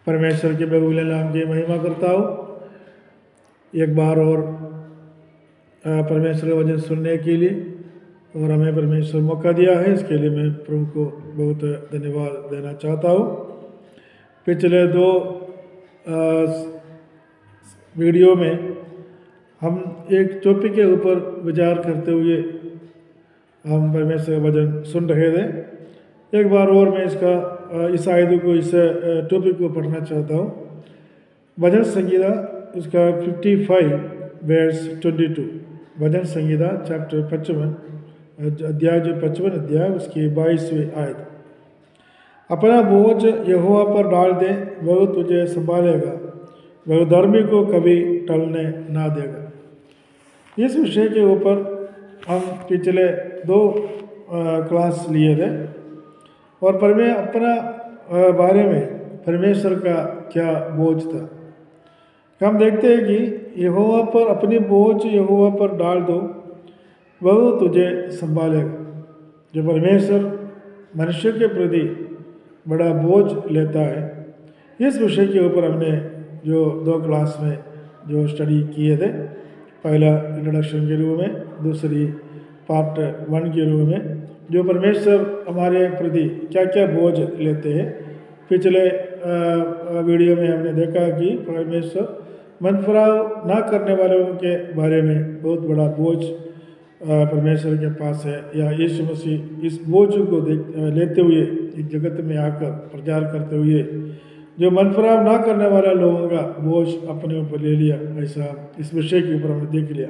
परमेश्वर के बहुमूल्य नाम की महिमा करता हूँ। एक बार और परमेश्वर का वचन सुनने के लिए और हमें परमेश्वर मौका दिया है, इसके लिए मैं प्रभु को बहुत धन्यवाद देना चाहता हूँ। पिछले दो वीडियो में हम एक टॉपिक के ऊपर विचार करते हुए हम परमेश्वर का वचन सुन रहे थे। एक बार और मैं इस आयत को, इस टॉपिक को पढ़ना चाहता हूँ। भजन संगीता इसका 55 वर्स 22, भजन संगीता चैप्टर 55 अध्याय जो 55 अध्याय उसकी 22वीं आयत। अपना बोझ यहोवा पर डाल दे, वह तुझे संभालेगा, वह धर्मी को कभी टलने ना देगा। इस विषय के ऊपर हम पिछले दो क्लास लिए थे और अपना बारे में परमेश्वर का क्या बोझ था। हम देखते हैं कि यहोवा पर अपनी बोझ यहोवा पर डाल दो, वह तुझे संभालेगा। जो परमेश्वर मनुष्य के प्रति बड़ा बोझ लेता है, इस विषय के ऊपर हमने जो दो क्लास में जो स्टडी किए थे, पहला इंट्रोडक्शन के रूप में, दूसरी पार्ट 1 के रूप में, जो परमेश्वर हमारे प्रति क्या क्या बोझ लेते हैं। पिछले वीडियो में हमने देखा कि परमेश्वर मनफराव ना करने वालों के बारे में बहुत बड़ा बोझ परमेश्वर के पास है, या यीशु मसीह इस बोझ को लेते हुए इस जगत में आकर प्रचार करते हुए जो मनफराव ना करने वाला लोगों का बोझ अपने ऊपर ले लिया। ऐसा इस विषय के ऊपर हमने देख लिया।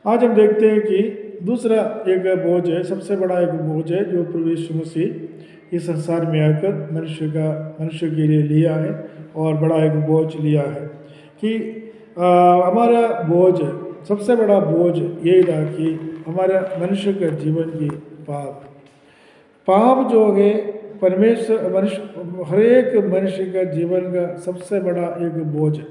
आज हम देखते हैं कि दूसरा एक बोझ है, सबसे बड़ा एक बोझ है जो प्रभु यीशु मसीह इस संसार में आकर मनुष्य के लिए लिया है, और बड़ा एक बोझ लिया है कि हमारा बोझ, सबसे बड़ा बोझ यही था कि हमारा मनुष्य का जीवन की पाप जो है हर एक मनुष्य का जीवन का सबसे बड़ा एक बोझ है।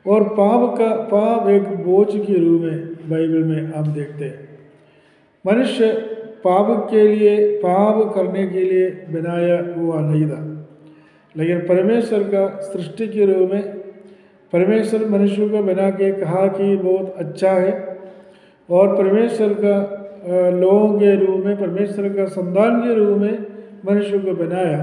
और पाप एक बोझ के रूप में बाइबल में हम देखते हैं। मनुष्य पाप करने के लिए बनाया हुआ नहीं था, लेकिन परमेश्वर का सृष्टि के रूप में परमेश्वर मनुष्य को बना के कहा कि बहुत अच्छा है, और परमेश्वर का लोगों के रूप में, परमेश्वर का संतान के रूप में मनुष्य को बनाया।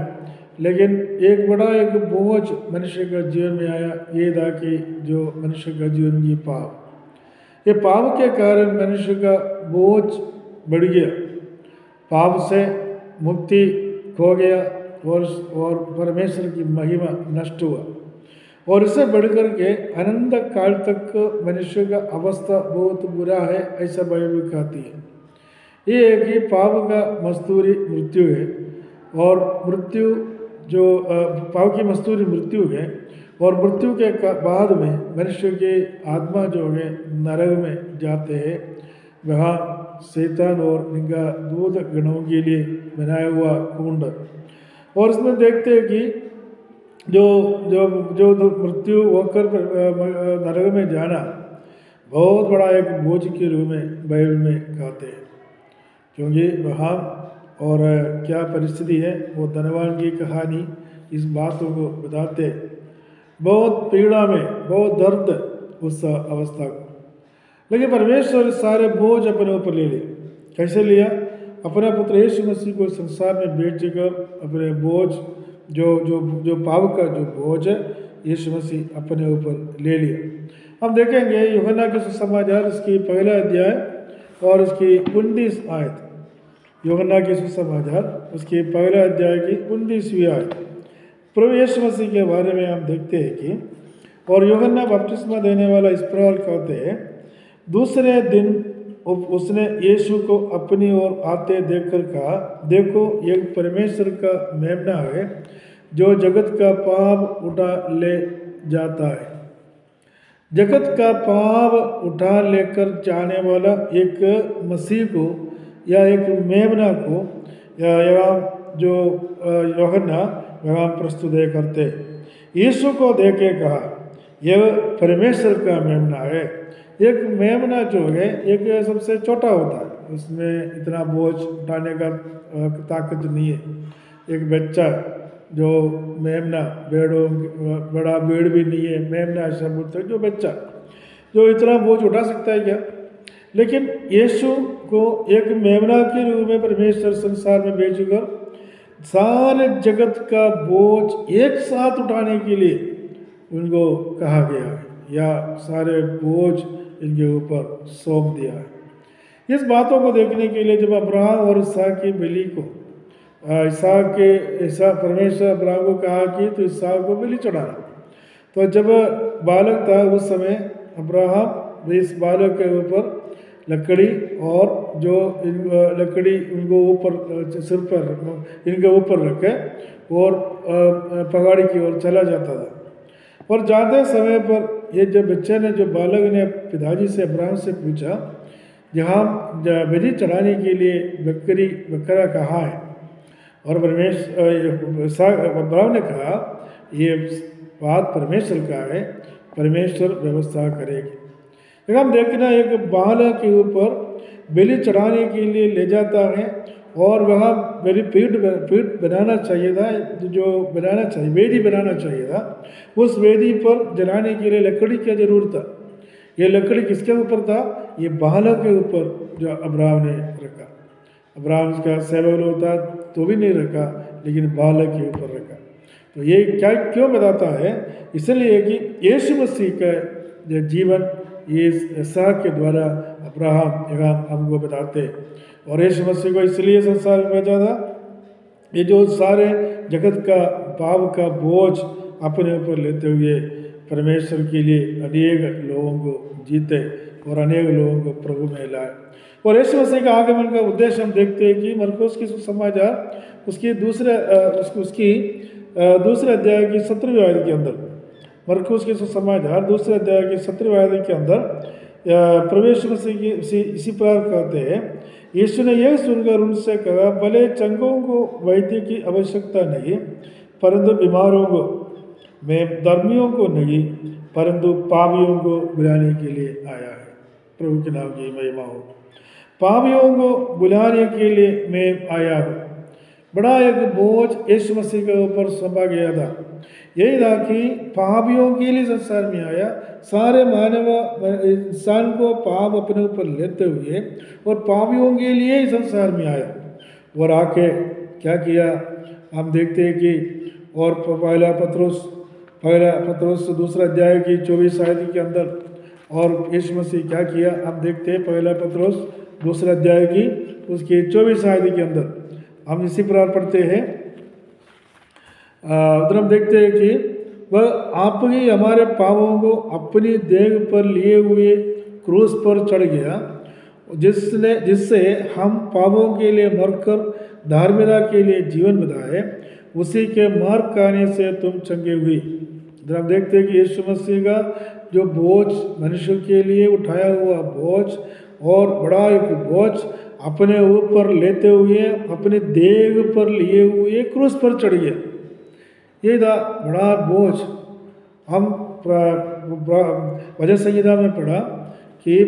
लेकिन एक बड़ा एक बोझ मनुष्य का जीवन में आया, ये था कि जो मनुष्य का जीवन की ये पाप के कारण मनुष्य का बोझ बढ़ गया, पाप से मुक्ति खो गया, और परमेश्वर की महिमा नष्ट हुआ। और इससे बढ़कर के अनंत काल तक मनुष्य का अवस्था बहुत बुरा है, ऐसा बाइबल कहती है। ये है कि पाप का मजदूरी मृत्यु है, और मृत्यु जो पाप की मजदूरी मृत्यु है, और मृत्यु के बाद में मनुष्य की आत्मा जो है नरक में जाते हैं। वहाँ शैतान और इनका दूध गणों के लिए बनाया हुआ कुंड, और इसमें देखते हैं कि जो मृत्यु होकर नरक में जाना बहुत बड़ा एक बोझ के रूप में बाइबल में कहते हैं। क्योंकि वहाँ और क्या परिस्थिति है, वो धनवान की कहानी इस बातों को बताते हैं। बहुत पीड़ा में, बहुत दर्द उस अवस्था को, लेकिन परमेश्वर सारे बोझ अपने ऊपर ले लिया। कैसे लिया? अपना पुत्र यीशु मसीह को संसार में भेजकर अपने बोझ जो पाप का जो बोझ है, यीशु मसीह अपने ऊपर ले लिया। हम देखेंगे यूहन्ना के सुसमाचार इसकी पहला अध्याय और इसकी 19 आयत। यूहन्ना के सुसमाचार उसके पहला अध्याय की 19वीं आयत। प्रभु यीशु मसीह के बारे में हम देखते हैं कि और यूहन्ना बपतिस्मा देने वाला इस प्रकार कहते हैं, दूसरे दिन उसने यीशु को अपनी ओर आते देखकर कहा, देखो एक परमेश्वर का मेमना है जो जगत का पाप उठा ले जाता है। जगत का पाप उठा लेकर जाने वाला एक मसीह को या एक मेमना को यहाँ जो यूहन्ना वहाँ प्रस्तुत करते। यीशु को देखे कहा, यह परमेश्वर का मेमना है। एक मेमना जो है एक सबसे छोटा होता है, उसमें इतना बोझ उठाने का ताकत नहीं है। एक बच्चा जो मेमना, भेड़ों बड़ा भेड़ भी नहीं है, मेमना शब्द तक जो बच्चा जो इतना बोझ उठा सकता है क्या? लेकिन यीशु को एक मेमना के रूप में परमेश्वर संसार में भेजकर सारे जगत का बोझ एक साथ उठाने के लिए उनको कहा गया है, या सारे बोझ इनके ऊपर सौंप दिया है। इस बातों को देखने के लिए जब अब्राहम और इसहाक की बलि को परमेश्वर अब्राहम को कहा कि तो इसहाक को बलि चढ़ाना, तो जब बालक था उस समय अब्राहम इस बालक के ऊपर लकड़ी और जो लकड़ी उनको ऊपर सिर पर इनके ऊपर रखे और पहाड़ी की ओर चला जाता था। और जाते समय पर ये जब बच्चे ने, जो बालक ने पिताजी से अब्राहम से पूछा, जहाँ बलि चढ़ाने के लिए बकरा कहाँ है, और अब्राहम ने कहा ये बात परमेश्वर का है, परमेश्वर व्यवस्था करेगी। हम देखना एक बालक के ऊपर बलि चढ़ाने के लिए ले जाता है, और वहाँ बलि पीठ बनाना चाहिए था, जो बनाना चाहिए वेदी बनाना चाहिए था। उस वेदी पर जलाने के लिए लकड़ी की जरूरत था। ये लकड़ी किसके ऊपर था? ये बालक के ऊपर जो अब्राहम ने रखा। अब्राहम का सेवक होता तो भी नहीं रखा, लेकिन बालक के ऊपर रखा। तो ये क्या क्यों बताता है? इसलिए कि यीशु मसीह का जो जीवन ये इसहाक के द्वारा अब्राहम यहाँ हमको बताते, और यीशु मसीह को इसलिए संसार में भेजा था, ये जो सारे जगत का पाप का बोझ अपने ऊपर लेते हुए परमेश्वर के लिए अनेक लोगों को जीते और अनेक लोगों को प्रभु में लाए। और यीशु मसीह का आगमन का उद्देश्य हम देखते हैं कि मरकुस की सुसमाचार उसकी दूसरे अध्याय की 17वीं आयत के अंदर, मरकुस की सुसमाचार दूसरे अध्याय की 17वीं आयत के अंदर प्रवेश मसीह की इसी प्रकार कहते हैं, यीशु ने यह सुनकर उनसे कहा, भले चंगों को वैद्य की आवश्यकता नहीं, परंतु बीमारों को, मैं धर्मियों को नहीं परंतु पापियों को बुलाने के लिए आया है। प्रभु के नाम की महिमा हो। पापियों को बुलाने के लिए मैं आया हूँ। बड़ा एक बोझ यीशु मसीह के ऊपर सौंपा गया था। यही था कि पापियों के लिए संसार में आया, सारे मानव इंसान को पाप अपने ऊपर लेते हुए और पापियों के लिए ही संसार में आया। और आके क्या किया हम देखते हैं कि, और पहला पत्रुस दूसरा अध्याय की 24 आयत के अंदर, और यीशु मसीह क्या किया हम देखते हैं पहला पत्रुस दूसरा अध्याय की उसकी 24 आयत के अंदर हम इसी प्रकार पढ़ते हैं। उधर हम देखते हैं कि वह आप ही हमारे पापों को अपनी देह पर लिए हुए क्रूस पर चढ़ गया, जिससे हम पापों के लिए मरकर धार्मिकता के लिए जीवन बिताए, उसी के मार खाने से तुम चंगे हुई। इधर हम देखते हैं कि यीशु मसीह का जो बोझ मनुष्य के लिए उठाया हुआ बोझ, और बड़ा एक बोझ अपने ऊपर लेते हुए अपने देह पर लिए हुए क्रूस पर चढ़ गया। ये था बड़ा बोझ। हम भजन संहिता में पढ़ा कि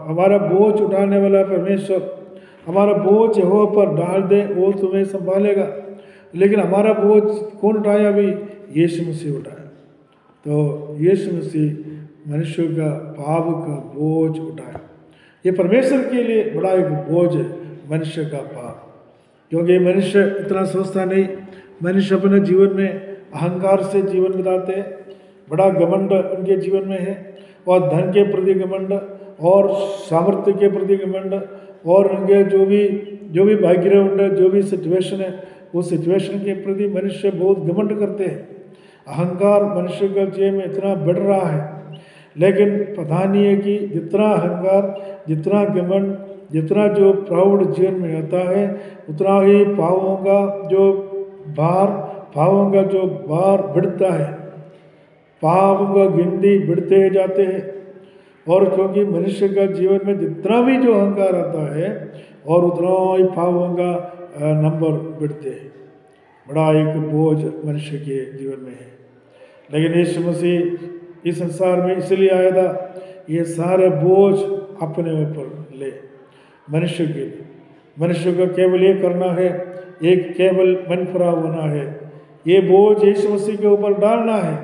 हमारा बोझ उठाने वाला परमेश्वर हमारा बोझ यहोवा पर डाल दे, वो तुम्हें संभालेगा। लेकिन हमारा बोझ कौन उठाया? अभी यीशु मसीह उठाया। तो यीशु मसीह मनुष्य का पाप का बोझ उठाया। ये परमेश्वर के लिए बड़ा एक बोझ है मनुष्य का पाप, क्योंकि मनुष्य इतना सोचता नहीं। मनुष्य अपने जीवन में अहंकार से जीवन बिताते हैं, बड़ा घमंड उनके जीवन में है, और धन के प्रति घमंड, और सामर्थ्य के प्रति घमंड, और उनके जो भी बैकग्राउंड है, जो भी सिचुएशन है, उस सिचुएशन के प्रति मनुष्य बहुत घमंड करते हैं। अहंकार मनुष्य का जीवन में इतना बढ़ रहा है, लेकिन पता नहीं है कि जितना अहंकार, जितना घमंड, जितना जो प्राउड जीवन में आता है, उतना ही पापों का जो भार बढ़ता है, पापों का गिनती बढ़ते जाते हैं। और क्योंकि मनुष्य का जीवन में जितना भी जो अहंकार आता है, और उतना ही पापों का नंबर बढ़ते हैं। बड़ा एक बोझ मनुष्य के जीवन में है। लेकिन यीशु मसीह इस संसार में इसलिए आया था, ये सारे बोझ अपने ऊपर ले। मनुष्य के लिए, मनुष्य को केवल ये करना है एक केवल मन भरा होना है। ये बोझ यीशु मसीह के ऊपर डालना है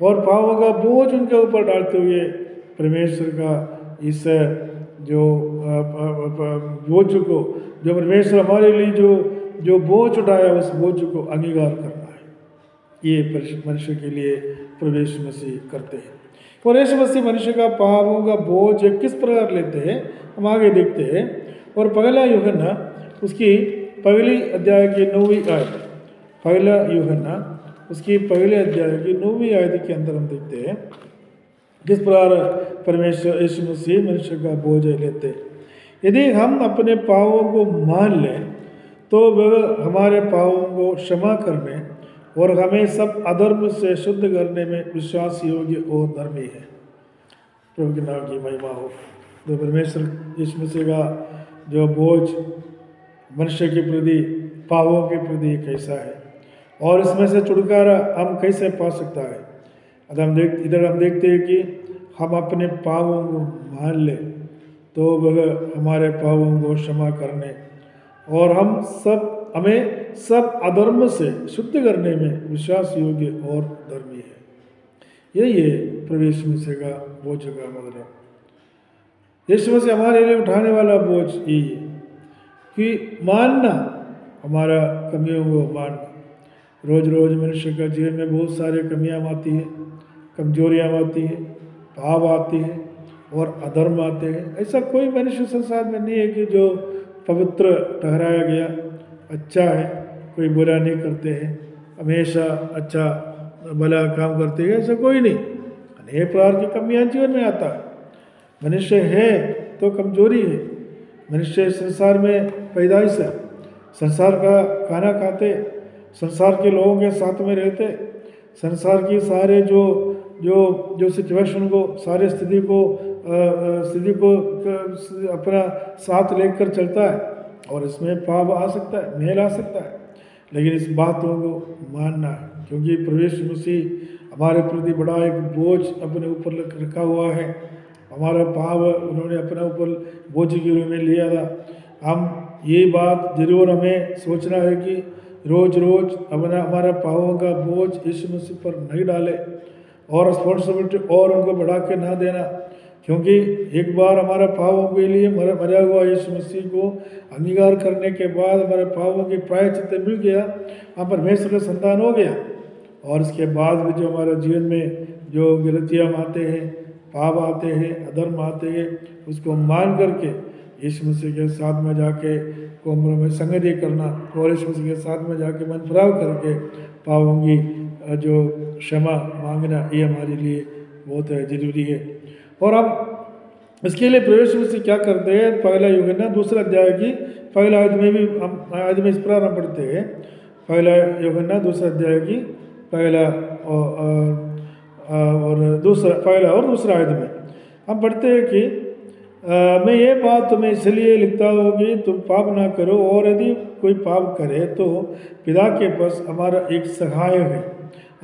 और पापों का बोझ उनके ऊपर डालते हुए परमेश्वर का इस जो बोझ को, जो परमेश्वर हमारे लिए जो बोझ उठाया उस बोझ को अंगीकार करना है। ये मनुष्य के लिए प्रवेश मसीह करते हैं। और यीशु मसीह मनुष्य का पापों का बोझ किस प्रकार लेते हैं हम आगे देखते हैं। और पहला यूहन्ना उसकी पहली अध्याय की 9वीं आयत, पहला यूहन्ना उसकी पहले अध्याय की 9वीं आयत के अंदर हम देखते हैं किस प्रकार परमेश्वर यीशु मसीह मनुष्य का बोझ लेते हैं। यदि हम अपने पापों को मान लें तो वह हमारे पापों को क्षमा करने और हमें सब अधर्म से शुद्ध करने में विश्वास योग्य और धर्मी है। प्रभु के नाम की महिमा हो। तो परमेश्वर यीशु मसीह का जो बोझ मनुष्य के प्रति, पापों के प्रति कैसा है और इसमें से छुटकारा हम कैसे पा सकता है। इधर हम देखते हैं कि हम अपने पापों को मान लें तो वह हमारे पापों को क्षमा करने और हमें सब अधर्म से शुद्ध करने में विश्वास योग्य और धर्मी है। यही है प्रवेश मसीह का बोझ का मतलब। यीशु मसीह हमारे लिए उठाने वाला बोझ यही है कि मानना, हमारा कमियों को मानना। रोज रोज मनुष्य का जीवन में बहुत सारे कमियां आती हैं, कमजोरियां आती हैं, पाप आती हैं और अधर्म आते हैं। ऐसा कोई मनुष्य संसार में नहीं है कि जो पवित्र ठहराया गया अच्छा है, कोई बुरा नहीं करते हैं, हमेशा अच्छा भला काम करते हैं, ऐसा कोई नहीं। अनेक प्रकार की कमियां जीवन में आता है। मनुष्य है तो कमजोरी है। मनुष्य संसार में पैदाइश है, संसार का खाना खाते, संसार के लोगों के साथ में रहते, संसार की सारे जो सिचुएशन को, सारे स्थिति को अपना साथ लेकर चलता है और इसमें पाप आ सकता है, मेल आ सकता है। लेकिन इस बातों को मानना है क्योंकि प्रवेश मसीह हमारे प्रति बड़ा एक बोझ अपने ऊपर रखा हुआ है। हमारा पाप उन्होंने अपने ऊपर बोझ के रूप में लिया था। हम ये बात जरूर हमें सोचना है कि रोज रोज हमारा पापों का बोझ यीशु मसीह पर नहीं डाले और रिस्पॉन्सिबिलिटी और उनको बढ़ा के ना देना, क्योंकि एक बार हमारा पापों के लिए मरा हुआ यीशु मसीह को अंगीकार करने के बाद हमारे पापों की प्रायश्चित मिल गया, हम परमेश्वर का संतान हो गया। और इसके बाद भी जो हमारे जीवन में जो गलतियाँ आते हैं, पाप आते हैं, अधर्म आते हैं, उसको मान करके यीशु मसीह के साथ में जाके कॉम्प्रोमाइज संगति करना और यीशु मसीह के साथ में जाके मन फराव करके पापों की जो क्षमा मांगना, ये हमारे लिए बहुत ज़रूरी है। और अब इसके लिए प्रवेश मसीह क्या करते हैं, पहला यूहन्ना दूसरा अध्याय की पहला आयत में भी हम आयत में इस प्रकार हम पढ़ते हैं। पहला यूहन्ना दूसरा अध्याय की पहला और दूसरा आयत में हम पढ़ते हैं कि मैं ये बात तुम्हें इसलिए लिखता हूँ कि तुम पाप ना करो, और यदि कोई पाप करे तो पिता के पास हमारा एक सहायक है,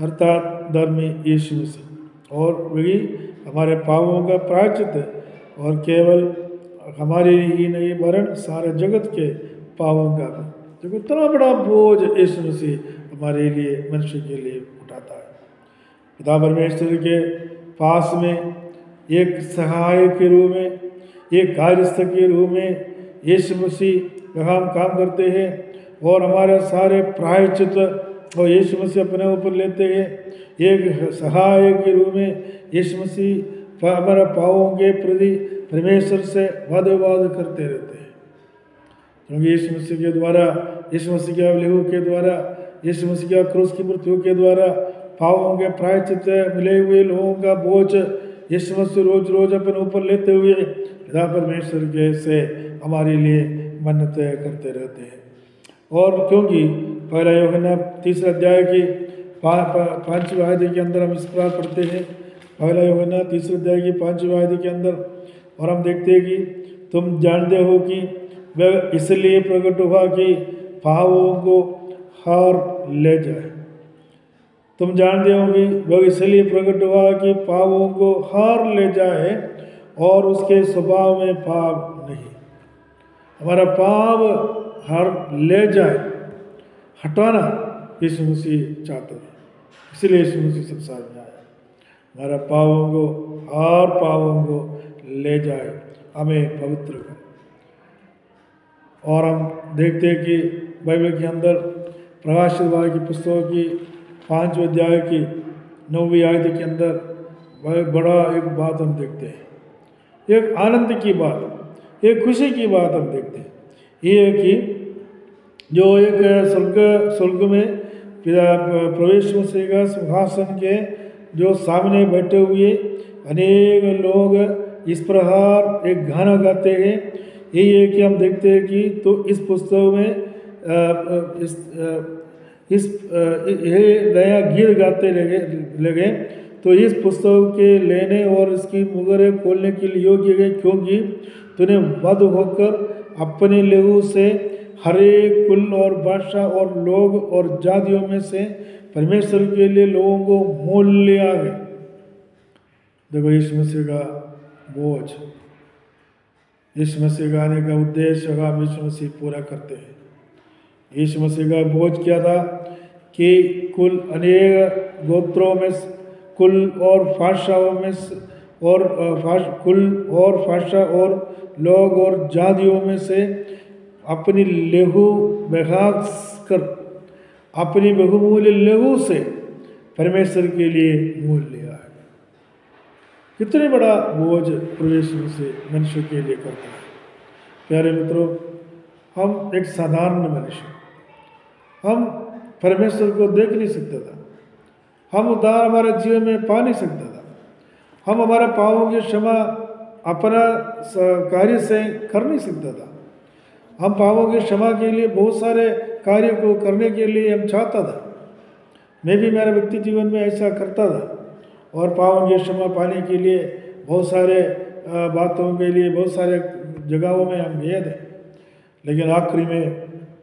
अर्थात धर्मी यीशु मसीह, और वही हमारे पापों का प्रायश्चित है, और केवल हमारे ही नहीं वरन सारे जगत के पापों का भी। देखो इतना बड़ा बोझ यीशु मसीह हमारे लिए, मनुष्य के लिए उठाता है। पिता परमेश्वर के पास में एक सहायक के रूप में, एक कार्यस्थ के रूप में यीशु मसीह हम काम करते हैं और हमारे सारे प्रायश्चित और यीशु मसीह अपने ऊपर लेते हैं। एक सहायक के रूप में यीशु मसीह हमारे पापों के प्रति परमेश्वर से वाद विवाद करते रहते हैं, क्योंकि यीशु मसीह के द्वारा, यीशु मसीह के लहू के द्वारा, यीशु मसीह के क्रूस की मृत्यु के द्वारा पापों के प्रायश्चित मिले हुए लोगों का बोझ यीशु मसीह रोज रोज अपने ऊपर लेते हुए पिता परमेश्वर के से हमारे लिए मन्नत करते रहते हैं। और क्योंकि पहला यूहन्ना तीसरा अध्याय की 5वीं आयत के अंदर हम इस प्रकार पढ़ते हैं, पहला यूहन्ना तीसरे अध्याय की 5वीं आयत के अंदर, और हम देखते हैं कि तुम जानते हो कि वह इसलिए प्रकट हुआ कि पापों को हार ले जाए। तुम जानते हो कि वह इसलिए प्रकट हुआ कि पापों को हार ले जाए, और उसके स्वभाव में पाप नहीं। हमारा पाप हार ले जाए, हटाना यीशु मसीह चाहते थे, इसलिए यीशु मसीह संसार में आया, हमारा पापों को और पापों को ले जाए, हमें पवित्र करे। और हम देखते हैं कि बाइबल के अंदर प्रकाशित वाक्य की पुस्तकों की 5वें अध्याय की 9वीं आयत के अंदर बड़ा एक बात हम देखते हैं, एक आनंद की बात, एक खुशी की बात हम देखते हैं। ये है कि जो एक स्वर्ग में प्रवेश मसीह का सिंहासन के जो सामने बैठे हुए अनेक लोग इस प्रकार एक गाना गाते हैं। यही है कि हम देखते हैं कि तो इस पुस्तक में ये नया गीत गाते लगे तो इस पुस्तक के लेने और इसकी मुहरें खोलने के लिए योग्य है, क्योंकि तूने वध होकर अपने लहू से हर एक कुल और भाषा और लोग और जातियों में से परमेश्वर के लिए लोगों को मोल लिया है। देखो यीशु मसीह का बोझ, यीशु मसीह का आने का उद्देश्य होगा, हम यीशु मसीह पूरा करते हैं। यीशु मसीह का बोझ क्या था कि कुल अनेक गोत्रों में, कुल और भाषाओं में और कुल और भाषा और लोग और जातियों में से अपनी लहू बहा कर, अपनी बहुमूल्य लहू से परमेश्वर के लिए मोल लिया है। कितने बड़ा बोझ प्रवेश से मनुष्य के लिए करता है। प्यारे मित्रों, हम एक साधारण मनुष्य, हम परमेश्वर को देख नहीं सकता था, हम उद्धार हमारे जीवन में पा नहीं सकता था, हम हमारा पापों की क्षमा अपना कार्य से कर नहीं सकता था। हम पापों की क्षमा के लिए बहुत सारे कार्य को करने के लिए हम चाहता था। मैं भी मेरे व्यक्ति जीवन में ऐसा करता था और पापों की क्षमा पाने के लिए बहुत सारे बातों के लिए बहुत सारे जगहों में हम गए थे, लेकिन आखिरी में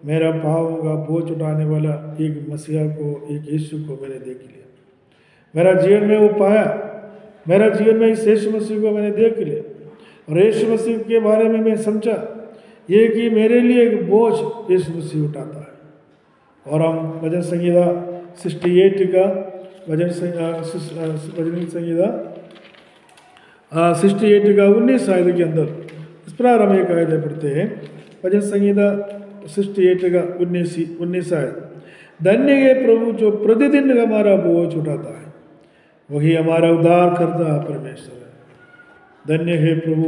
मेरा पापों का बोझ उठाने वाला एक मसीहा को, एक यीशु को मैंने देख लिया। मेरा जीवन में वो पाया, मेरा जीवन में इस यीशु मसीह को मैंने देख लिया और यीशु मसीह के बारे में मैं समझा ये कि मेरे लिए एक बोझ यीशु मसीह उठाता है। और हम भजन संगीता 68 का भजन संगीता 68 का 19 आयत के अंदर इस प्रकार हम एक आयत पढ़ते हैं। भजन संगीता 68 का 19 आयत, धन्य है प्रभु जो प्रतिदिन हमारा बोझ उठाता है, वही हमारा उद्धार करता है परमेश्वर है। धन्य है प्रभु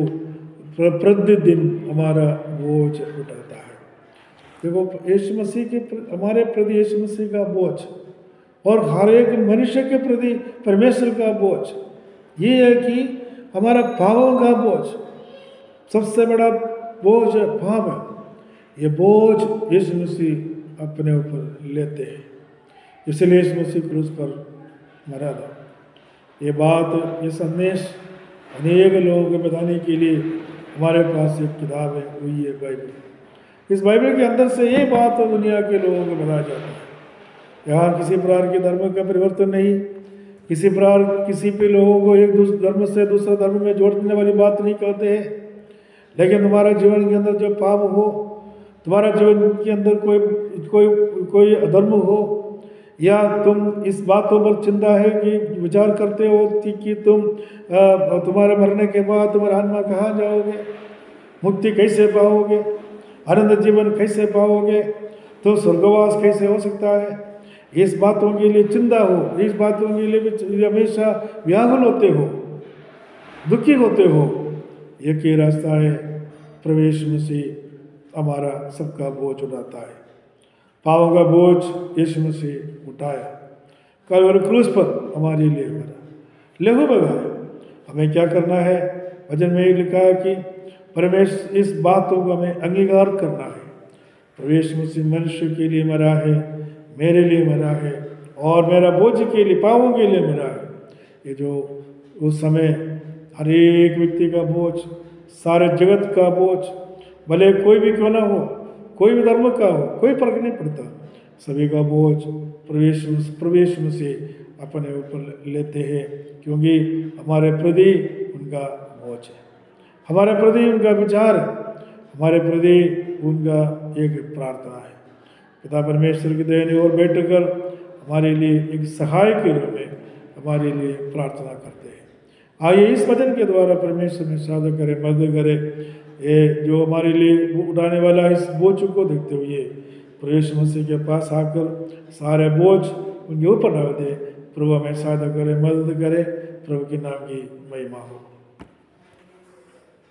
प्रतिदिन हमारा बोझ उठाता है। देखो यीशु मसीह के हमारे प्रति यीशु मसीह का बोझ और हर एक मनुष्य के प्रति परमेश्वर का बोझ ये है कि हमारा पापों का बोझ, सबसे बड़ा बोझ पाप है। ये बोझ यीशु मसीह अपने ऊपर लेते हैं, इसलिए यीशु मसीह क्रूस पर मरा था। ये बात, ये संदेश अनेक लोगों को बताने के लिए हमारे पास एक किताब है, वही है बाइबल। इस बाइबल के अंदर से ये बात दुनिया के लोगों को बताया जाता है। यहाँ किसी प्रकार के धर्म का परिवर्तन नहीं, किसी प्रकार किसी भी लोगों को एक दूसरे धर्म से दूसरे धर्म में जोड़ देने वाली बात नहीं करते हैं। लेकिन तुम्हारे जीवन के अंदर जो पाप हो, तुम्हारा जीवन के अंदर कोई अधर्म हो, या तुम इस बातों पर चिंता है कि विचार करते हो कि तुम्हारे मरने के बाद तुम्हारा आत्मा कहाँ जाओगे, मुक्ति कैसे पाओगे, आनंद जीवन कैसे पाओगे, तो स्वर्गवास कैसे हो सकता है, इस बातों के लिए चिंता हो, इस बातों के लिए हमेशा व्याकुल होते हो, दुखी होते हो। एक ही रास्ता है, प्रवेश मसीह हमारा सबका बोझ उठाता है। पापों का बोझ यीशु मसीह उठाया, कलवरी क्रूस पर हमारे लिए मरा, लहू बहाया। हमें क्या करना है? वचन में लिखा है कि परमेश्वर इस बातों को हमें अंगीकार करना है। प्रवेश मसीह मनुष्य के लिए मरा है, मेरे लिए मरा है और मेरा बोझ के लिए, पापों के लिए मरा है। ये जो उस समय हर एक व्यक्ति का बोझ, सारे जगत का बोझ, भले कोई भी क्यों ना हो, कोई भी धर्म का हो, कोई फर्क नहीं पड़ता, सभी का बोझ प्रवेश मसीह अपने ऊपर लेते हैं, क्योंकि हमारे प्रति उनका बोझ है, हमारे प्रति उनका विचार है, हमारे प्रति उनका एक प्रार्थना है। पिता परमेश्वर की दाहिनी ओर बैठकर हमारे लिए एक सहाय के रूप में हमारे लिए प्रार्थना करते हैं। आइए इस वचन के द्वारा परमेश्वर में साधक करे, मदद करे। ये जो हमारे लिए उठाने वाला इस बोझ को देखते हुए प्रभु यीशु मसीह के पास आकर सारे बोझ उनके ऊपर डाल दे। प्रभु हमें साधक करे, मदद करे। प्रभु के नाम की महिमा हो।